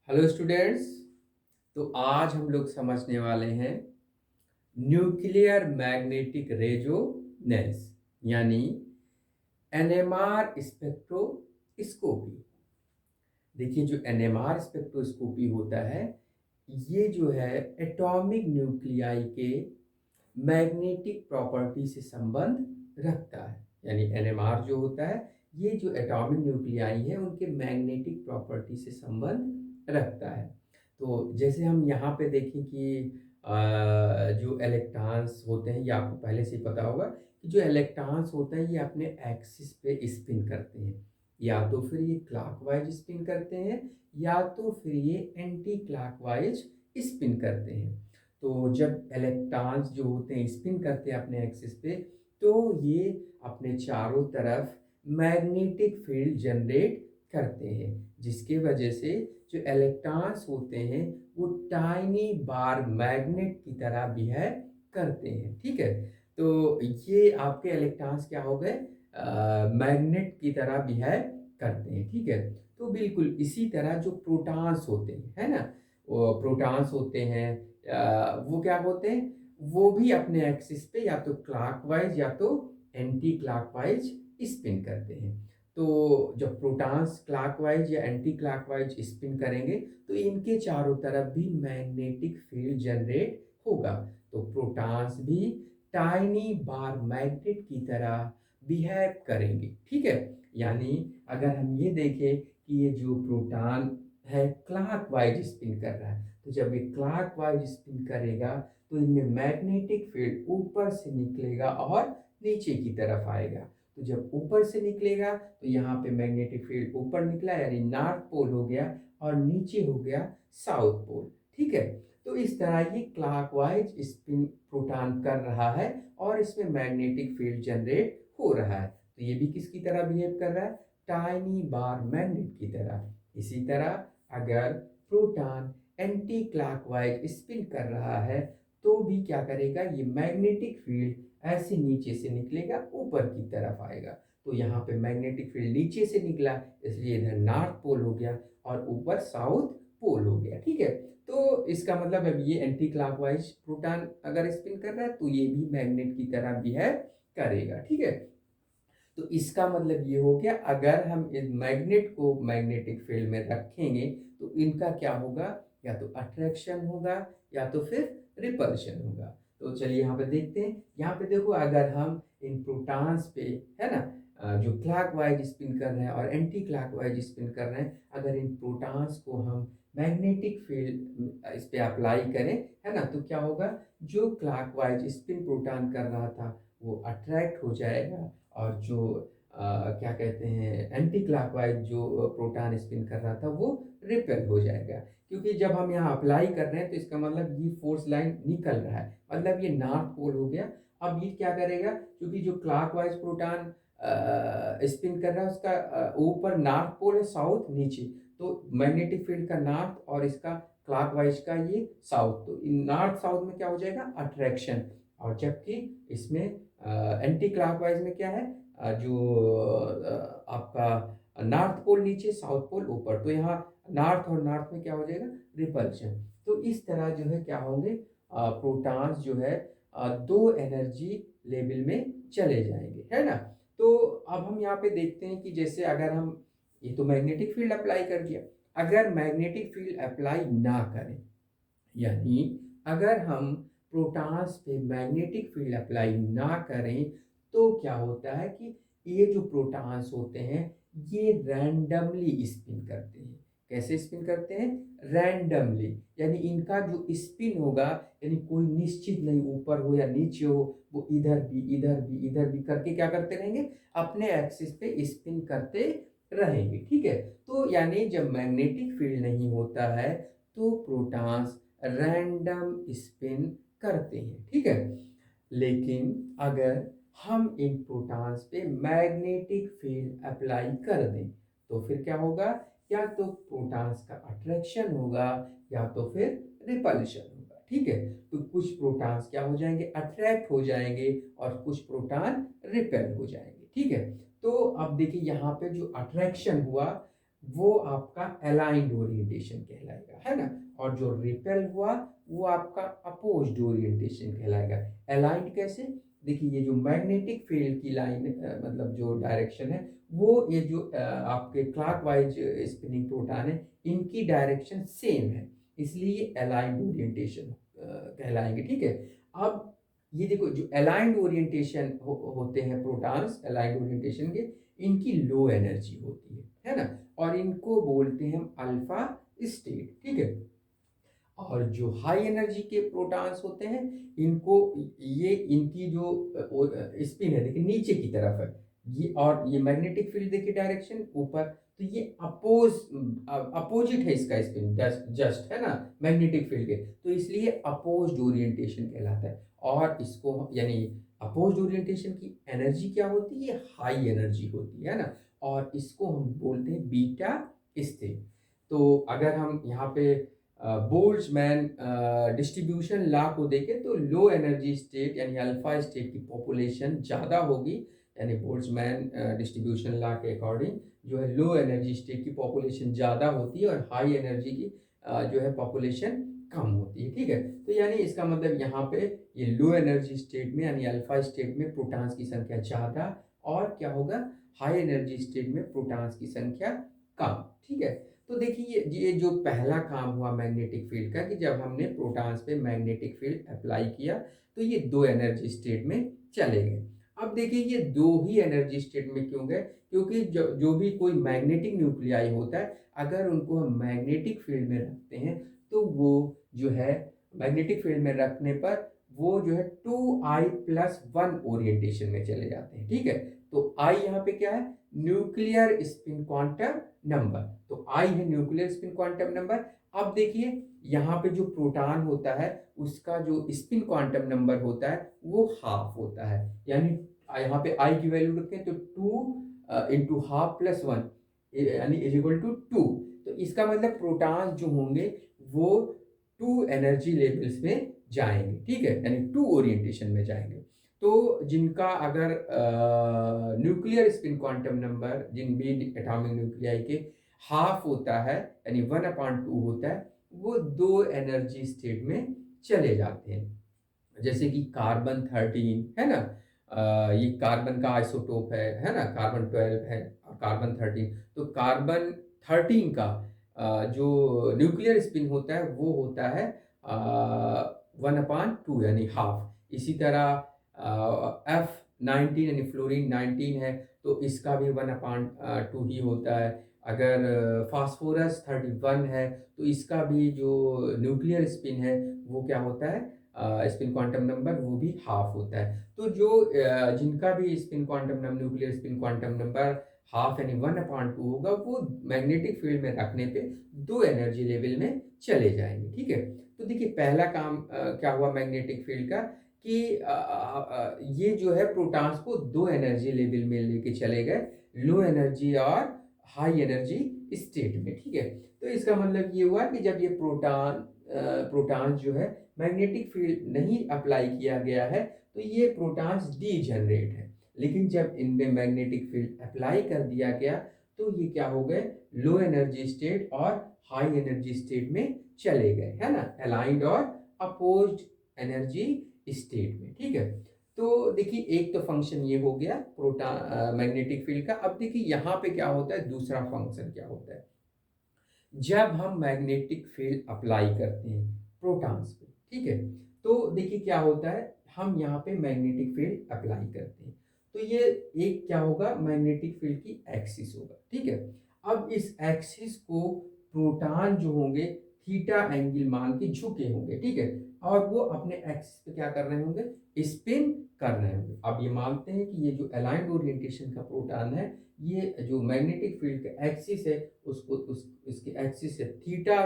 Hello students. तो आज हम लोग समझने वाले हैं न्यूक्लियर मैग्नेटिक रेजोनेंस यानी एनएमआर स्पेक्ट्रोस्कोपी। देखिए, जो एनएमआर स्पेक्ट्रोस्कोपी होता है ये जो है एटॉमिक न्यूक्लियाई के मैग्नेटिक प्रॉपर्टी से संबंध रखता है। यानी एनएमआर जो होता है ये जो एटॉमिक न्यूक्लियाई है उनके मैग्नेटिक प्रॉपर्टी से संबंध रखता है। तो जैसे हम यहाँ पे देखें कि जो इलेक्ट्रॉन्स होते हैं, ये आपको पहले से ही पता होगा कि जो इलेक्ट्रॉन्स होते हैं ये अपने एक्सिस पे स्पिन करते हैं। या तो फिर ये क्लॉकवाइज स्पिन करते हैं या तो फिर ये एंटी क्लॉकवाइज स्पिन करते हैं। तो जब इलेक्ट्रॉन्स जो होते हैं स्पिन करते हैं अपने एक्सिस पे, तो ये अपने चारों तरफ मैग्नेटिक फील्ड जनरेट करते हैं, जिसके वजह से जो इलेक्ट्रॉन्स होते हैं वो टाइनी बार मैग्नेट की तरह बिहेव करते हैं। ठीक है, तो ये आपके इलेक्ट्रॉन्स क्या हो गए, मैग्नेट की तरह बिहेव करते हैं। ठीक है, तो बिल्कुल इसी तरह जो प्रोटॉन्स होते हैं, है ना, वो प्रोटॉन्स होते हैं वो क्या होते हैं, वो भी अपने एक्सिस पे या तो क्लॉकवाइज या तो एंटी क्लॉकवाइज स्पिन करते हैं। तो जब प्रोटॉन्स क्लॉकवाइज या एंटी क्लॉकवाइज स्पिन करेंगे तो इनके चारों तरफ भी मैग्नेटिक फील्ड जनरेट होगा। तो प्रोटॉन्स भी टाइनी बार मैग्नेट की तरह बिहेव करेंगे। ठीक है, यानी अगर हम ये देखें कि ये जो प्रोटॉन है क्लॉकवाइज स्पिन कर रहा है, तो जब ये क्लॉकवाइज स्पिन करेगा तो इनमें मैग्नेटिक फील्ड ऊपर से निकलेगा और नीचे की तरफ आएगा। तो जब ऊपर से निकलेगा तो यहाँ पे मैग्नेटिक फील्ड ऊपर निकला यानी नॉर्थ पोल हो गया और नीचे हो गया साउथ पोल। ठीक है, तो इस तरह ये क्लॉकवाइज स्पिन प्रोटॉन कर रहा है और इसमें मैग्नेटिक फील्ड जनरेट हो रहा है। तो ये भी किसकी तरह बिहेव कर रहा है, टाइनी बार मैग्नेट की तरह। इसी तरह अगर प्रोटॉन एंटी क्लॉकवाइज स्पिन कर रहा है तो भी क्या करेगा, ये मैग्नेटिक फील्ड ऐसे नीचे से निकलेगा ऊपर की तरफ आएगा। तो यहाँ पे मैग्नेटिक फील्ड नीचे से निकला इसलिए इधर नॉर्थ पोल हो गया और ऊपर साउथ पोल हो गया। ठीक है, तो इसका मतलब अब ये एंटी क्लॉकवाइज प्रोटॉन अगर स्पिन कर रहा है तो ये भी मैग्नेट की तरह बिहेव करेगा। ठीक है, तो इसका मतलब ये हो गया अगर हम इस मैग्नेट को मैग्नेटिक फील्ड में रखेंगे तो इनका क्या होगा, या तो अट्रैक्शन होगा या तो फिर रिपल्शन होगा। तो चलिए यहाँ पे देखते हैं। यहाँ पे देखो, अगर हम इन प्रोटॉन्स पे, है ना, जो क्लॉकवाइज स्पिन कर रहे हैं और एंटी क्लॉकवाइज स्पिन कर रहे हैं, अगर इन प्रोटॉन्स को हम मैग्नेटिक फील्ड इस पे अप्लाई करें, है ना, तो क्या होगा, जो क्लॉकवाइज स्पिन प्रोटॉन कर रहा था वो अट्रैक्ट हो जाएगा और जो क्या कहते हैं एंटी क्लॉकवाइज जो प्रोटॉन स्पिन कर रहा था वो रिपेल हो जाएगा। क्योंकि जब हम यहाँ अप्लाई कर रहे हैं तो इसका मतलब ये फोर्स लाइन निकल रहा है, मतलब ये नॉर्थ पोल हो गया। अब ये क्या करेगा, क्योंकि जो क्लॉकवाइज प्रोटॉन स्पिन कर रहा है उसका ऊपर नॉर्थ पोल है, साउथ नीचे, तो मैग्नेटिक फील्ड का नॉर्थ और इसका क्लॉकवाइज का ये साउथ, तो नॉर्थ साउथ में क्या हो जाएगा, अट्रैक्शन। और जबकि इसमें एंटी क्लॉकवाइज में क्या है, आपका नॉर्थ पोल नीचे साउथ पोल ऊपर, तो यहाँ नॉर्थ और नॉर्थ में क्या हो जाएगा, रिपल्शन। तो इस तरह जो है क्या होंगे, प्रोटॉन्स जो है दो एनर्जी लेवल में चले जाएंगे, है ना। तो अब हम यहाँ पे देखते हैं कि जैसे अगर हम, ये तो मैग्नेटिक फील्ड अप्लाई कर दिया, अगर मैग्नेटिक फील्ड अप्लाई ना करें, यानी अगर हम प्रोटॉन्स पे मैग्नेटिक फील्ड अप्लाई ना करें, तो क्या होता है कि ये जो प्रोटॉन्स होते हैं ये रैंडमली स्पिन करते हैं। कैसे स्पिन करते हैं, रैंडमली, यानी इनका जो स्पिन होगा यानी कोई निश्चित नहीं, ऊपर हो या नीचे हो, वो इधर भी इधर भी इधर भी करके क्या करते रहेंगे, अपने एक्सिस पे स्पिन करते रहेंगे। ठीक है, तो यानी जब मैग्नेटिक फील्ड नहीं होता है तो प्रोटॉन्स रैंडम स्पिन करते हैं। ठीक है, लेकिन अगर हम इन प्रोटॉन्स पे मैग्नेटिक फील्ड अप्लाई कर दें तो फिर क्या होगा, या तो प्रोटॉन्स का अट्रैक्शन होगा या तो फिर रिपल्शन होगा। ठीक है, तो कुछ प्रोटॉन्स क्या हो जाएंगे, अट्रैक्ट हो जाएंगे और कुछ प्रोटॉन रिपेल हो जाएंगे। ठीक है, तो अब देखिए यहाँ पे जो अट्रैक्शन हुआ, वो आपका अलाइंड ओरिएंटेशन कहलाएगा, है ना। और जो रिपेल हुआ वो आपका अपोज्ड ओरिएंटेशन कहलाएगा। अलाइंड कैसे? देखिए ये जो मैग्नेटिक फील्ड की लाइन मतलब जो डायरेक्शन है, वो ये जो आपके क्लॉकवाइज स्पिनिंग प्रोटॉन है, इनकी डायरेक्शन सेम है, इसलिए ये अलाइंड ओरिएंटेशन कहलाएंगे, ठीक है। अब ये देखो जो अलाइंड ओरिएंटेशन होते हैं प्रोटॉन्स, अलाइंड ओरिएंटेशन के, इनकी लो एनर्जी होती है ना, और इनको बोलते हैं हम अल्फा स्टेट, ठीक है। और जो हाई एनर्जी के प्रोटॉन्स होते हैं, इनको ये इनकी जो स्पिन है देखिए नीचे की तरफ है, ये और ये मैग्नेटिक फील्ड देखिए डायरेक्शन ऊपर, तो ये अपोजिट है इसका स्पिन, जस्ट है ना मैग्नेटिक फील्ड के, तो इसलिए अपोज्ड ओरिएंटेशन कहलाता है। और इसको यानी अपोज्ड ओरिएंटेशन की एनर्जी क्या होती है? हाई एनर्जी होती है ना, और इसको हम बोलते हैं बीटा स्टेट। तो अगर हम यहाँ पे बोल्ट्जमैन डिस्ट्रीब्यूशन लॉ को देखें तो लो एनर्जी स्टेट यानी अल्फा स्टेट की पॉपुलेशन ज़्यादा होगी, यानी बोल्ट्जमैन डिस्ट्रीब्यूशन लॉ के अकॉर्डिंग जो है लो एनर्जी स्टेट की पॉपुलेशन ज़्यादा होती है और हाई एनर्जी की जो है पॉपुलेशन कम होती है, ठीक है। तो यानी इसका मतलब यहाँ पे ये लो एनर्जी स्टेट में यानी अल्फा स्टेट में प्रोटॉन्स की संख्या ज़्यादा, और क्या होगा, हाई एनर्जी स्टेट में प्रोटॉन्स की संख्या कम, ठीक है। तो देखिए ये जो पहला काम हुआ मैग्नेटिक फील्ड का कि जब हमने प्रोटॉन्स पे मैग्नेटिक फील्ड अप्लाई किया तो ये दो एनर्जी स्टेट में चले गए। अब देखिए ये दो ही एनर्जी स्टेट में क्यों गए? क्योंकि जो भी कोई मैग्नेटिक न्यूक्लियाई होता है, अगर उनको हम मैग्नेटिक फील्ड में रखते हैं तो वो जो है मैग्नेटिक फील्ड में रखने पर वो जो है 2I+1 ओरिएंटेशन में चले जाते हैं, ठीक है। तो I यहाँ पे क्या है? न्यूक्लियर स्पिन क्वांटम नंबर, तो I है न्यूक्लियर स्पिन क्वांटम नंबर। अब देखिए यहाँ पे जो प्रोटॉन होता है उसका जो स्पिन क्वांटम नंबर होता है वो हाफ होता है, यानी यहाँ पे I की वैल्यू रखें तो 2 इंटू हाफ प्लस 1 यानी इज इक्वल टू 2। तो इसका मतलब प्रोटॉन जो होंगे वो 2 एनर्जी लेवल्स में जाएंगे, ठीक है, यानी 2 ओरिएंटेशन में जाएंगे। तो जिनका अगर न्यूक्लियर स्पिन क्वांटम नंबर जिन भी एटॉमिक न्यूक्लियाई के हाफ होता है यानी 1/2 होता है, वो दो एनर्जी स्टेट में चले जाते हैं। जैसे कि कार्बन 13 है ना, ये कार्बन का आइसोटोप है ना, कार्बन 12 है और कार्बन 13। तो कार्बन 13 का जो न्यूक्लियर स्पिन होता है वो होता है 1/2 यानी हाफ। इसी तरह F19 यानी फ्लोरीन 19 है तो इसका भी 1/2 ही होता है। अगर फास्फोरस 31 है तो इसका भी जो न्यूक्लियर स्पिन है वो क्या होता है, स्पिन क्वांटम नंबर वो भी हाफ होता है। तो जो जिनका भी spin quantum number nuclear spin quantum number half यानी 1/2 होगा वो मैग्नेटिक फील्ड में रखने पे दो एनर्जी लेवल में चले जाएंगे, ठीक है। तो देखिए पहला काम क्या हुआ मैग्नेटिक फील्ड का कि ये जो है प्रोटॉन्स को दो एनर्जी लेवल में लेके चले गए, लो एनर्जी और हाई एनर्जी स्टेट में, ठीक है। तो इसका मतलब ये हुआ कि जब ये प्रोटॉन जो है मैग्नेटिक फील्ड नहीं अप्लाई किया गया है तो ये प्रोटॉन्स डीजेनरेट है, लेकिन जब इनमें मैग्नेटिक फील्ड अप्लाई कर दिया गया तो ये क्या हो गए, लो एनर्जी स्टेट और हाई एनर्जी स्टेट में चले गए, है ना, अलाइंड और अपोज्ड एनर्जी स्टेट में, ठीक है। तो देखिए एक तो फंक्शन ये हो गया प्रोटॉन मैग्नेटिक फील्ड का। अब देखिए यहाँ पे क्या होता है, दूसरा फंक्शन क्या होता है, जब हम मैग्नेटिक फील्ड अप्लाई करते हैं प्रोटॉन्स पे, ठीक है, तो देखिए क्या होता है, हम यहाँ पे मैग्नेटिक फील्ड अप्लाई करते हैं तो ये एक क्या होगा, मैग्नेटिक फील्ड की एक्सिस होगा, ठीक है। अब इस एक्सिस को प्रोटॉन जो होंगे थीटा एंगल मान के झुके होंगे, ठीक है, और वो अपने एक्सिस पे क्या कर रहे होंगे, स्पिन कर रहे होंगे। अब ये मानते हैं कि ये जो अलाइंड ओरिएंटेशन का प्रोटॉन है, ये जो मैग्नेटिक फील्ड का एक्सिस है उसको इसके एक्सिस से थीटा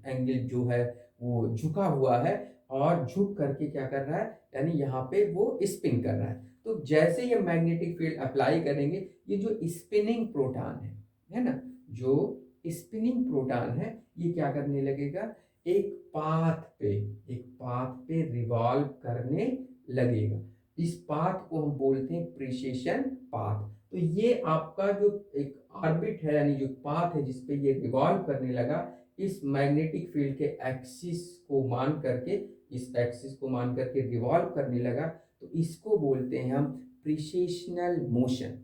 एंगल जो है वो झुका हुआ है, और झुक करके क्या कर रहा है, यानी यहाँ पे वो स्पिन कर रहा है। तो जैसे ये मैग्नेटिक फील्ड अप्लाई करेंगे, ये जो स्पिनिंग प्रोटॉन है ना, जो स्पिनिंग प्रोटॉन है ये क्या करने लगेगा, एक पाथ पे रिवॉल्व करने लगेगा। इस पाथ को हम बोलते हैं प्रिसिशन पाथ। तो ये आपका जो एक ऑर्बिट है यानी जो पाथ है जिसपे ये रिवॉल्व करने लगा, इस मैग्नेटिक फील्ड के एक्सिस को मान करके, इस एक्सिस को मान करके रिवॉल्व करने लगा, तो इसको बोलते हैं हम प्रिसेशनल मोशन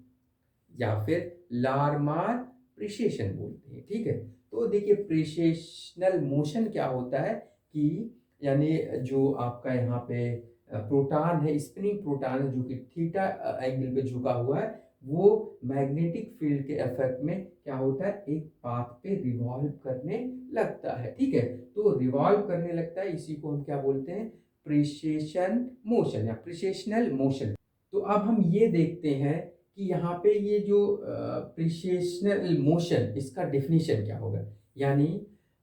या फिर लार्मार प्रिसेशन बोलते हैं। ठीक है, तो देखिए प्रिसेशनल मोशन क्या होता है कि यानी जो आपका यहाँ पे प्रोटॉन है, स्पिनिंग प्रोटॉन है जो कि थीटा एंगल पे झुका हुआ है, वो मैग्नेटिक फील्ड के इफेक्ट में क्या होता है, एक पाथ पे रिवॉल्व करने लगता है। ठीक है, तो रिवॉल्व करने लगता है, इसी को हम क्या बोलते हैं, प्रिसेशन मोशन या प्रिसेशनल मोशन। तो अब हम ये देखते हैं कि यहाँ पे ये जो प्रिसेशनल मोशन, इसका डेफिनेशन क्या होगा, यानी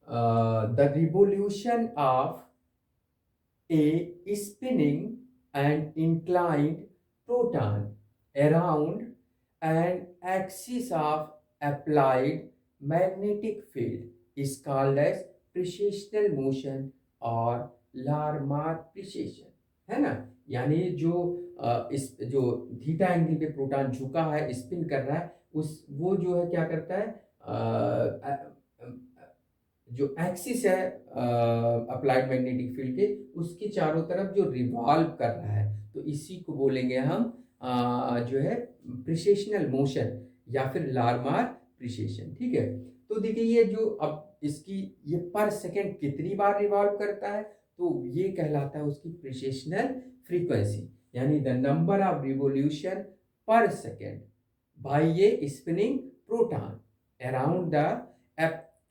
the revolution of a spinning and inclined proton around an axis of applied magnetic field is called as precessional motion और लार्मार प्रिसेशन, है ना। यानी जो इस जो थीटा एंगल पे प्रोटॉन झुका है, स्पिन कर रहा है, उस वो जो है क्या करता है, जो एक्सिस है अप्लाइड मैग्नेटिक फील्ड के, उसके चारों तरफ जो रिवॉल्व कर रहा है, तो इसी को बोलेंगे हम जो है प्रिसेशनल मोशन या फिर लार्मार प्रिसेशन। ठीक है, तो देखिए ये जो अब इसकी ये पर सेकंड कितनी बार रिवॉल्व करता है, तो ये कहलाता है उसकी प्रिसेशनल फ्रीक्वेंसी, यानी the number of revolution per second by A spinning proton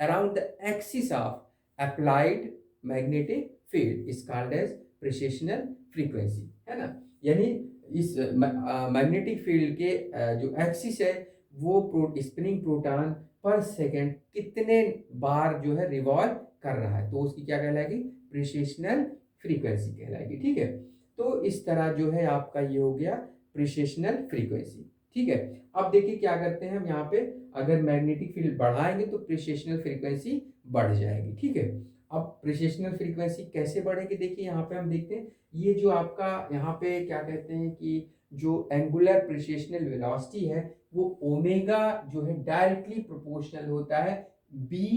around the axis of applied magnetic field is called as precessional frequency, है ना। यानी इस मैग्नेटिक फील्ड के जो एक्सिस है वो स्पिनिंग प्रोटॉन पर सेकेंड कितने बार जो है रिवॉल्व कर रहा है, तो उसकी क्या कहलाएगी, प्रिसेशनल फ्रीक्वेंसी कहलाएगी। ठीक है, तो इस तरह जो है आपका ये हो गया प्रिसेशनल फ्रीक्वेंसी। ठीक है, अब देखिए क्या करते हैं हम यहाँ पे, अगर मैग्नेटिक फील्ड बढ़ाएंगे तो प्रिसेशनल फ्रीक्वेंसी बढ़ जाएगी। ठीक है, अब प्रिसेशनल फ्रीक्वेंसी कैसे बढ़ेगी, देखिए यहाँ पे हम देखते हैं, ये जो आपका यहाँ पे क्या कहते हैं कि जो एंगुलर प्रिसेशनल वेलोसिटी है वो ओमेगा जो है डायरेक्टली प्रोपोर्शनल होता है बी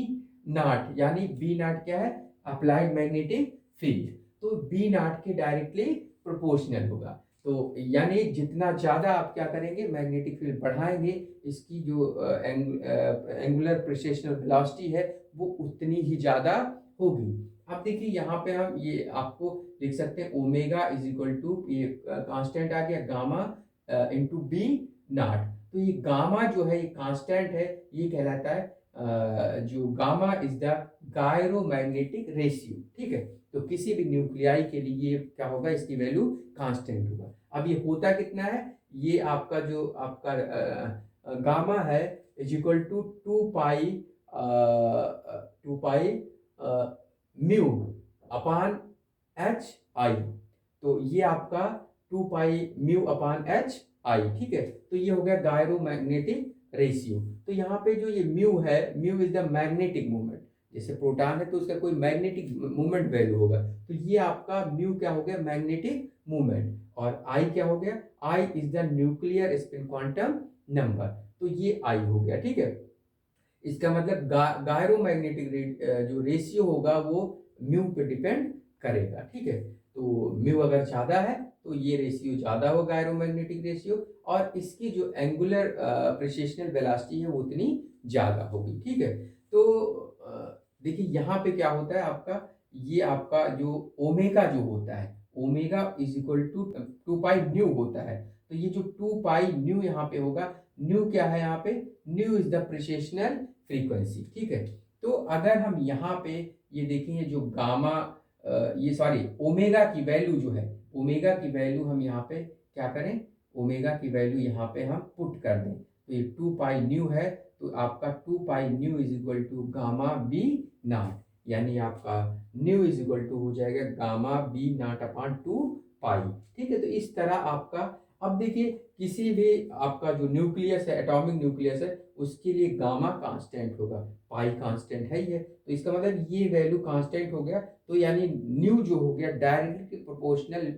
नॉट, यानी बी नॉट क्या है, अप्लाइड मैग्नेटिक फील्ड, तो बी नॉट के डायरेक्टली प्रोपोर्शनल होगा। तो यानी जितना ज़्यादा आप क्या करेंगे, मैग्नेटिक फील्ड बढ़ाएंगे, इसकी जो एंगुलर प्रिसेशनल वेलोसिटी है वो उतनी ही ज़्यादा होगी। अब देखिए यहाँ पे हम ये आपको लिख सकते हैं ओमेगा इज इक्वल टू, ये कांस्टेंट आ गया गामा इंटू बी नॉट, तो ये गामा जो है ये कांस्टेंट है, ये कहलाता है जो gamma is the gyromagnetic ratio. ठीक है, तो किसी भी न्यूक्लियाई के लिए ये क्या होगा, इसकी वैल्यू कांस्टेंट होगा। अब ये होता कितना है, ये आपका जो आपका गामा है is equal to 2 pi mu upon H I, तो ये आपका 2 पाई म्यू अपान एच आई। ठीक है, तो ये हो गया गायरोमैग्नेटिक रेशियो। तो यहाँ पे जो ये म्यू है, mu is the magnetic moment, जैसे प्रोटॉन है तो उसका कोई मैग्नेटिक मूवमेंट वैल्यू होगा, तो ये आपका म्यू क्या हो गया, मैग्नेटिक मूवमेंट, और आई क्या हो गया, I is the nuclear spin quantum number, तो ये आई हो गया। ठीक है, इसका मतलब गायरोमैग्नेटिक जो रेशियो होगा वो म्यू पे डिपेंड करेगा। ठीक है, तो म्यू अगर ज़्यादा है तो ये रेशियो ज़्यादा होगा गायरोमैग्नेटिक रेशियो, और इसकी जो एंगुलर प्रिसेशनल वेलोसिटी है वो उतनी ज़्यादा होगी। ठीक है, तो देखिए यहाँ पे क्या होता है आपका, ये आपका जो ओमेगा जो होता है, omega is equal to 2 pi nu होता है, तो ये जो 2 पाई न्यू यहाँ पे होगा, न्यू क्या है यहाँ पे, न्यू इज द प्रिसेशनल फ्रीक्वेंसी। ठीक है, तो अगर हम यहाँ पे ये देखेंगे जो गामा ये सॉरी ओमेगा की वैल्यू जो है, ओमेगा की वैल्यू हम यहाँ पे क्या करें, ओमेगा की वैल्यू यहाँ पे हम पुट कर दें, तो ये 2 पाई न्यू है, तो आपका 2 pi nu is equal to gamma B naught, यानी आपका न्यू इज इक्वल टू हो जाएगा gamma B naught upon 2 pi. ठीक है, तो इस तरह आपका, अब देखिए किसी भी आपका जो न्यूक्लियस है, एटॉमिक न्यूक्लियस है, उसके लिए गामा कांस्टेंट होगा, पाई कांस्टेंट है ये, तो इसका मतलब ये वैल्यू कांस्टेंट हो गया, तो यानी न्यू जो हो गया डायरेक्टली प्रोपोर्शनल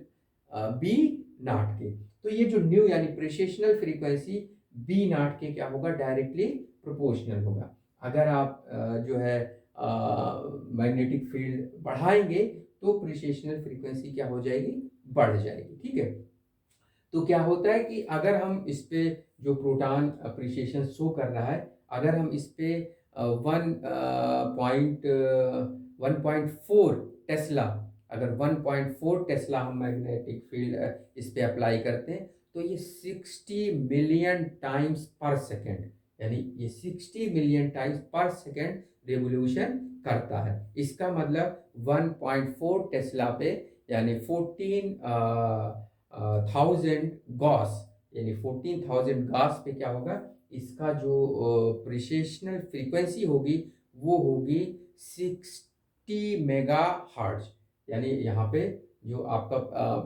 बी नॉट के, तो ये जो न्यू यानी प्रिसेशनल फ्रीक्वेंसी बी नॉट के क्या होगा, डायरेक्टली प्रोपोर्शनल होगा। अगर आप जो है मैग्नेटिक फील्ड बढ़ाएंगे तो प्रिसिशनल फ्रीक्वेंसी क्या हो जाएगी, बढ़ जाएगी। ठीक है, तो क्या होता है कि अगर हम इस पे जो प्रोटॉन अप्रिसिएशन शो कर रहा है, अगर हम इस पे 1.4 टेस्ला, अगर 1.4 टेस्ला हम मैग्नेटिक फील्ड इस पे अप्लाई करते हैं तो ये 60 मिलियन टाइम्स पर सेकेंड, यानी ये 60 मिलियन टाइम्स पर सेकेंड रिवोल्यूशन करता है। इसका मतलब 1.4 टेस्ला पे यानी 14,000 गॉस, यानी 14,000 गॉस पे क्या होगा, इसका जो प्रिसिशनल फ्रीक्वेंसी होगी वो होगी 60 मेगा हर्ट्ज, यानी यहाँ पे जो आपका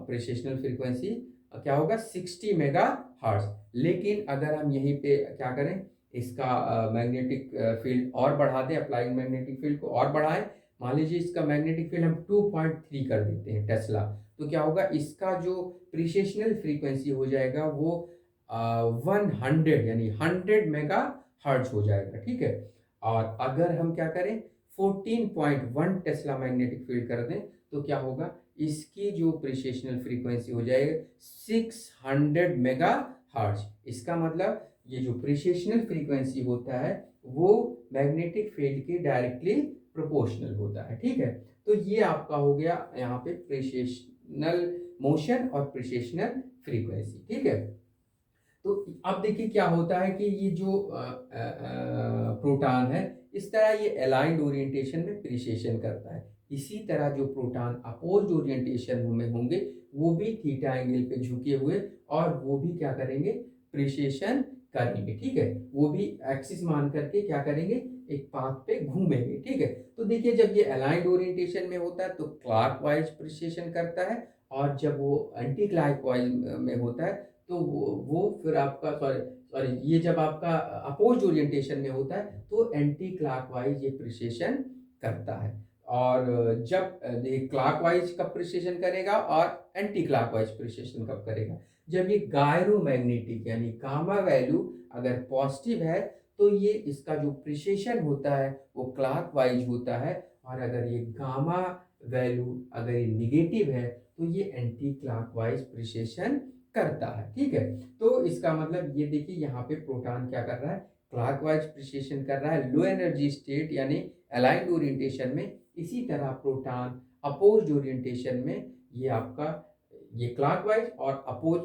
प्रिसिशनल फ्रीक्वेंसी क्या होगा, 60 मेगा हर्ट्ज। लेकिन अगर हम यहीं पे क्या करें, इसका मैग्नेटिक फील्ड और बढ़ा दें, अप्लाइड मैग्नेटिक फील्ड को और बढ़ाएं, मान लीजिए इसका मैग्नेटिक फील्ड हम 2.3 कर देते हैं टेस्ला, तो क्या होगा, इसका जो प्रिसिशनल फ्रीक्वेंसी हो जाएगा वो 100 यानी 100 मेगा हर्ट्ज हो जाएगा। ठीक है, और अगर हम क्या करें 14.1 टेस्ला मैग्नेटिक फील्ड कर दें तो क्या होगा, इसकी जो प्रिसिशनल फ्रीक्वेंसी हो जाएगा 600 मेगा हर्ट्ज। इसका मतलब ये जो प्रिसिशनल फ्रीक्वेंसी होता है वो मैग्नेटिक फील्ड के डायरेक्टली प्रोपोर्शनल होता है। ठीक है, तो ये आपका हो गया यहाँ पे प्रिसिशनल मोशन और प्रिसिशनल फ्रीक्वेंसी। ठीक है, तो अब देखिए क्या होता है कि ये जो प्रोटॉन है इस तरह ये अलाइंड ओरिएंटेशन में प्रिसिएशन करता है। इसी तरह जो प्रोटॉन अपोज्ड ओरिएंटेशन में होंगे वो भी थीटा एंगल पे झुके हुए और वो भी क्या करेंगे, प्रिसिएशन करेंगे। ठीक है, वो भी एक्सिस मान करके क्या करेंगे, एक पाथ पे घूमेंगे। ठीक है, तो देखिए जब ये अलाइंड ओरिएंटेशन में होता है तो क्लॉकवाइज प्रिसिएशन करता है, और जब वो एंटी क्लॉकवाइज में होता है तो वो फिर आपका सॉरी सॉरी ये जब आपका अपोज्ड ओरिएंटेशन में होता है तो एंटी क्लॉकवाइज ये प्रिसिएशन करता है। और जब ये क्लॉकवाइज कब प्रिसिएशन करेगा और एंटी क्लॉकवाइज प्रिसिएशन कब करेगा, जब ये गायरोमैग्नेटिक यानी गामा वैल्यू अगर पॉजिटिव है तो ये इसका जो प्रिसिएशन होता है वो क्लॉकवाइज होता है, और अगर ये गामा वैल्यू अगर ये निगेटिव है तो ये एंटी क्लॉकवाइज प्रिसिएशन करता है। ठीक है, तो इसका मतलब ये देखिए यहाँ पे प्रोटॉन क्या कर रहा है, क्लॉकवाइज प्रिसिएशन कर रहा है लो एनर्जी स्टेट यानी अलाइंड ओरिएंटेशन में। इसी तरह प्रोटॉन अपोज्ड ओरिएंटेशन में ये आपका ये क्लॉकवाइज और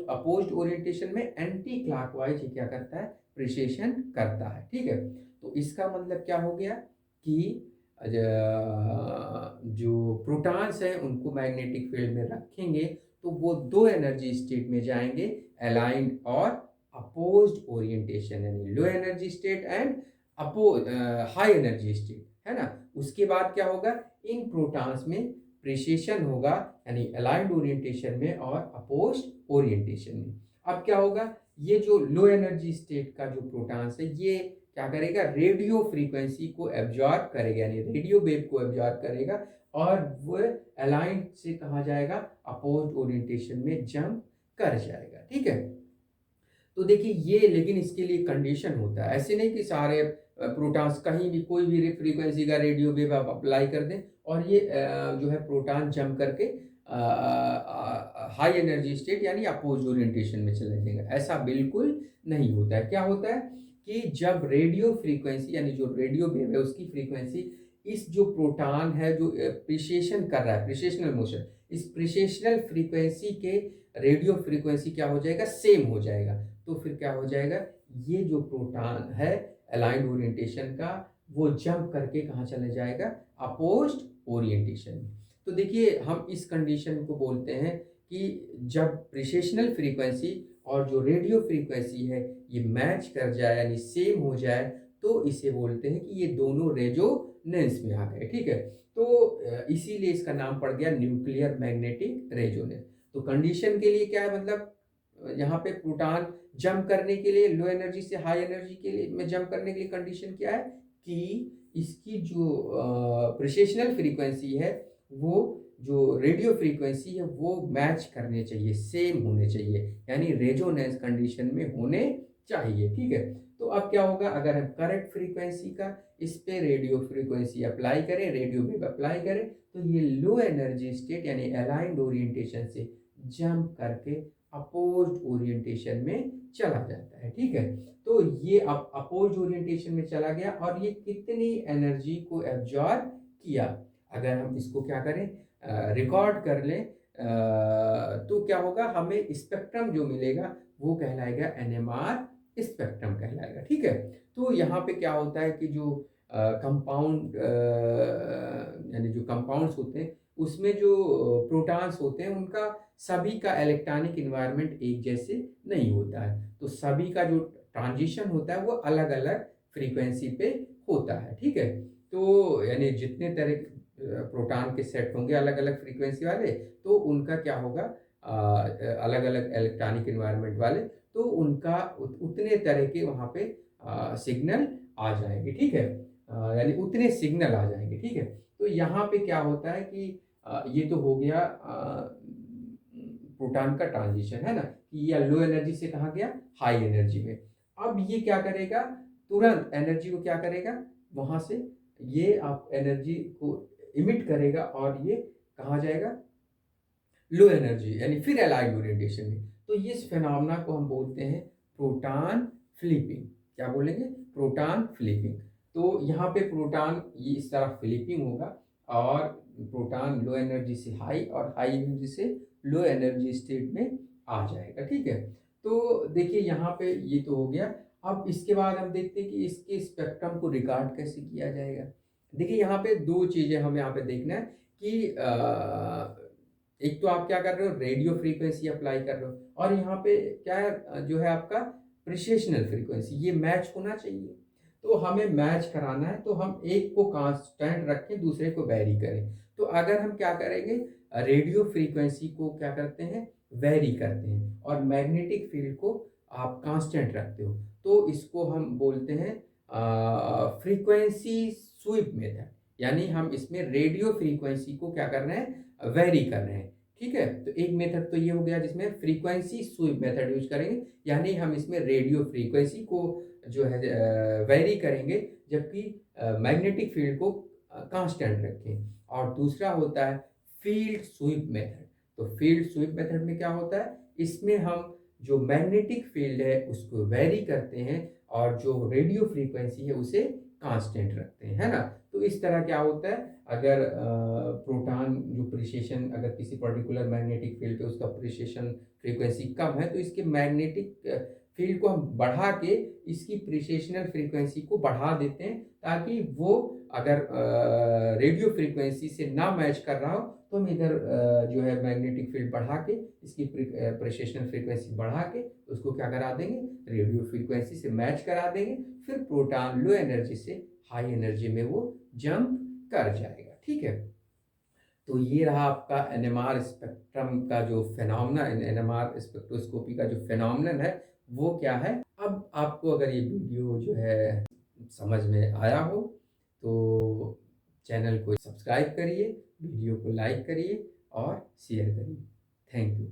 अपोज्ड ओरिएंटेशन में एंटी क्लॉकवाइज ये क्या करता है, प्रिसिएशन करता है। ठीक है, तो इसका मतलब क्या हो गया कि जो प्रोटॉन्स हैं उनको मैग्नेटिक फील्ड में रखेंगे तो वो दो एनर्जी स्टेट में जाएंगे, अलाइंड और अपोज्ड ओरिएंटेशन, यानी low energy state and high energy state, है ना। उसके बाद क्या होगा, इन प्रोटॉन्स में प्रिसिएशन होगा यानी अलाइंड ओरिएंटेशन में और अपोज्ड ओरिएंटेशन में। अब क्या होगा, ये जो लो एनर्जी स्टेट का जो प्रोटॉन्स है ये क्या करेगा, रेडियो फ्रीक्वेंसी को एब्जॉर्ब करेगा यानी रेडियो वेव को एब्जॉर्ब करेगा, और वो अलाइंड से कहा जाएगा अपोज्ड ओरिएंटेशन में जंप कर जाएगा। ठीक है, तो देखिए ये, लेकिन इसके लिए कंडीशन होता है, ऐसे नहीं कि सारे प्रोटॉन्स कहीं भी कोई भी फ्रीक्वेंसी का रेडियो वेव आप अप्लाई कर दें और ये जो है प्रोटॉन जंप करके हाई एनर्जी स्टेट यानी अपोज ओरिएंटेशन में चले जाएंगे, ऐसा बिल्कुल नहीं होता है। क्या होता है कि जब रेडियो फ्रीक्वेंसी यानी जो रेडियो वेव है उसकी फ्रीक्वेंसी इस जो प्रोटॉन है जो प्रिसिएशन कर रहा है, प्रिसिएशनल मोशन, इस प्रिसिएशनल फ्रीक्वेंसी के रेडियो फ्रीक्वेंसी क्या हो जाएगा, सेम हो जाएगा, तो फिर क्या हो जाएगा, ये जो प्रोटॉन है अलाइंड ओरिएंटेशन का वो जंप करके कहाँ चले जाएगा, अपोज्ड ओरिएंटेशन में। तो देखिए हम इस कंडीशन को बोलते हैं कि जब प्रिसिएशनल फ्रीक्वेंसी और जो रेडियो फ्रीक्वेंसी है ये मैच कर जाए यानी सेम हो जाए तो इसे बोलते हैं कि ये दोनों रेजोनेंस में आ गए। ठीक है, तो इसीलिए इसका नाम पड़ गया न्यूक्लियर मैग्नेटिक रेजोनेंस। तो कंडीशन के लिए क्या है, मतलब यहाँ पे प्रोटॉन जंप करने के लिए लो एनर्जी से हाई एनर्जी के लिए में जंप करने के लिए कंडीशन क्या है कि इसकी जो प्रिसिएशनल फ्रीक्वेंसी है वो जो रेडियो फ्रीक्वेंसी है वो मैच करने चाहिए, सेम होने चाहिए, यानी रेजोनेंस कंडीशन में होने चाहिए, ठीक है। तो अब क्या होगा, अगर हम करेक्ट फ्रीक्वेंसी का इस पे रेडियो फ्रीक्वेंसी अप्लाई करें, रेडियो वेव अप्लाई करें, तो ये लो एनर्जी स्टेट यानी अलाइंड ओरिएंटेशन से जंप करके अपोज्ड ओरिएंटेशन में चला जाता है, ठीक है। तो ये अब अपोज्ड ओरिएंटेशन में चला गया और ये कितनी एनर्जी को एब्जॉर्ब किया, अगर हम इसको क्या करें, रिकॉर्ड कर लें, तो क्या होगा, हमें स्पेक्ट्रम जो मिलेगा वो कहलाएगा NMR स्पेक्ट्रम कहलाएगा, ठीक है। तो यहाँ पे क्या होता है कि जो कंपाउंड यानी जो कंपाउंड्स होते हैं उसमें जो प्रोटॉन्स होते हैं उनका सभी का इलेक्ट्रॉनिक इन्वायरमेंट एक जैसे नहीं होता है, तो सभी का जो ट्रांजिशन होता है वो अलग अलग फ्रीक्वेंसी पे होता है, ठीक है। तो यानी जितने तरह प्रोटॉन के सेट होंगे अलग अलग फ्रीक्वेंसी वाले, तो उनका क्या होगा, अलग अलग इलेक्ट्रॉनिक इन्वायरमेंट वाले, तो उनका उतने तरह के वहाँ पे सिग्नल आ जाएंगे, ठीक है। यानी उतने सिग्नल आ जाएंगे, ठीक है। तो यहाँ पे क्या होता है कि ये तो हो गया प्रोटॉन का ट्रांजिशन, है ना, कि या लो एनर्जी से कहाँ गया हाई एनर्जी में। अब ये क्या करेगा, तुरंत एनर्जी को क्या करेगा, वहाँ से ये आप एनर्जी को इमिट करेगा और ये कहाँ जाएगा, लो एनर्जी यानी फिर अलाइंड ओरिएंटेशन में। तो इस फिनोमेना को हम बोलते हैं प्रोटॉन फ्लिपिंग। क्या बोलेंगे, प्रोटॉन फ्लिपिंग। तो यहाँ पे प्रोटॉन ये इस तरह फ्लिपिंग होगा और प्रोटॉन लो एनर्जी से हाई और हाई एनर्जी से लो एनर्जी स्टेट में आ जाएगा, ठीक है। तो देखिए यहाँ पे ये तो हो गया। अब इसके बाद हम देखते हैं कि इसके स्पेक्ट्रम को रिकॉर्ड कैसे किया जाएगा। देखिए यहाँ पे दो चीज़ें हमें यहाँ पे देखना है कि एक तो आप क्या कर रहे हो, रेडियो फ्रीक्वेंसी अप्लाई कर रहे हो, और यहाँ पे क्या है, जो है आपका प्रिसेशनल फ्रीक्वेंसी, ये मैच होना चाहिए। तो हमें मैच कराना है, तो हम एक को कांस्टेंट रखें, दूसरे को वेरी करें। तो अगर हम क्या करेंगे, रेडियो फ्रीक्वेंसी को क्या करते हैं, वेरी करते हैं, और मैग्नेटिक फील्ड को आप कांस्टेंट रखते हो, तो इसको हम बोलते हैं फ्रीक्वेंसी स्वीप मेथड। यानी हम इसमें रेडियो फ्रीक्वेंसी को क्या कर रहे हैं, वेरी कर रहे हैं, ठीक है। तो एक मेथड तो ये हो गया जिसमें फ्रीक्वेंसी स्वीप मेथड यूज करेंगे, यानी हम इसमें रेडियो फ्रीक्वेंसी को जो है वेरी करेंगे, जबकि मैग्नेटिक फील्ड को कांस्टेंट रखें। और दूसरा होता है फील्ड स्वीप मेथड। तो फील्ड स्वीप मेथड में क्या होता है, इसमें हम जो मैग्नेटिक फील्ड है उसको वेरी करते हैं और जो रेडियो फ्रीक्वेंसी है उसे कांस्टेंट रखते हैं, है ना। तो इस तरह क्या होता है, अगर प्रोटॉन जो प्रिसिएशन, अगर किसी पर्टिकुलर मैग्नेटिक फील्ड पे उसका प्रिसिएशन फ्रीक्वेंसी कम है, तो इसके मैग्नेटिक फील्ड को हम बढ़ा के इसकी प्रिसिएशनल फ्रीक्वेंसी को बढ़ा देते हैं, ताकि वो अगर रेडियो फ्रीक्वेंसी से ना मैच कर रहा हो तो हम इधर जो है मैग्नेटिक फील्ड बढ़ा के इसकी प्रिसिएशनल फ्रीक्वेंसी बढ़ा के उसको क्या करा देंगे, रेडियो फ्रीक्वेंसी से मैच करा देंगे। फिर प्रोटॉन लो एनर्जी से हाई एनर्जी में वो जंप कर जाएगा, ठीक है। तो ये रहा आपका NMR स्पेक्ट्रम का जो फिनोमेना, NMR स्पेक्ट्रोस्कोपी का जो फिनोमेनन है वो क्या है। अब आपको अगर ये वीडियो जो है समझ में आया हो तो चैनल को सब्सक्राइब करिए, वीडियो को लाइक करिए और शेयर करिए। Thank you.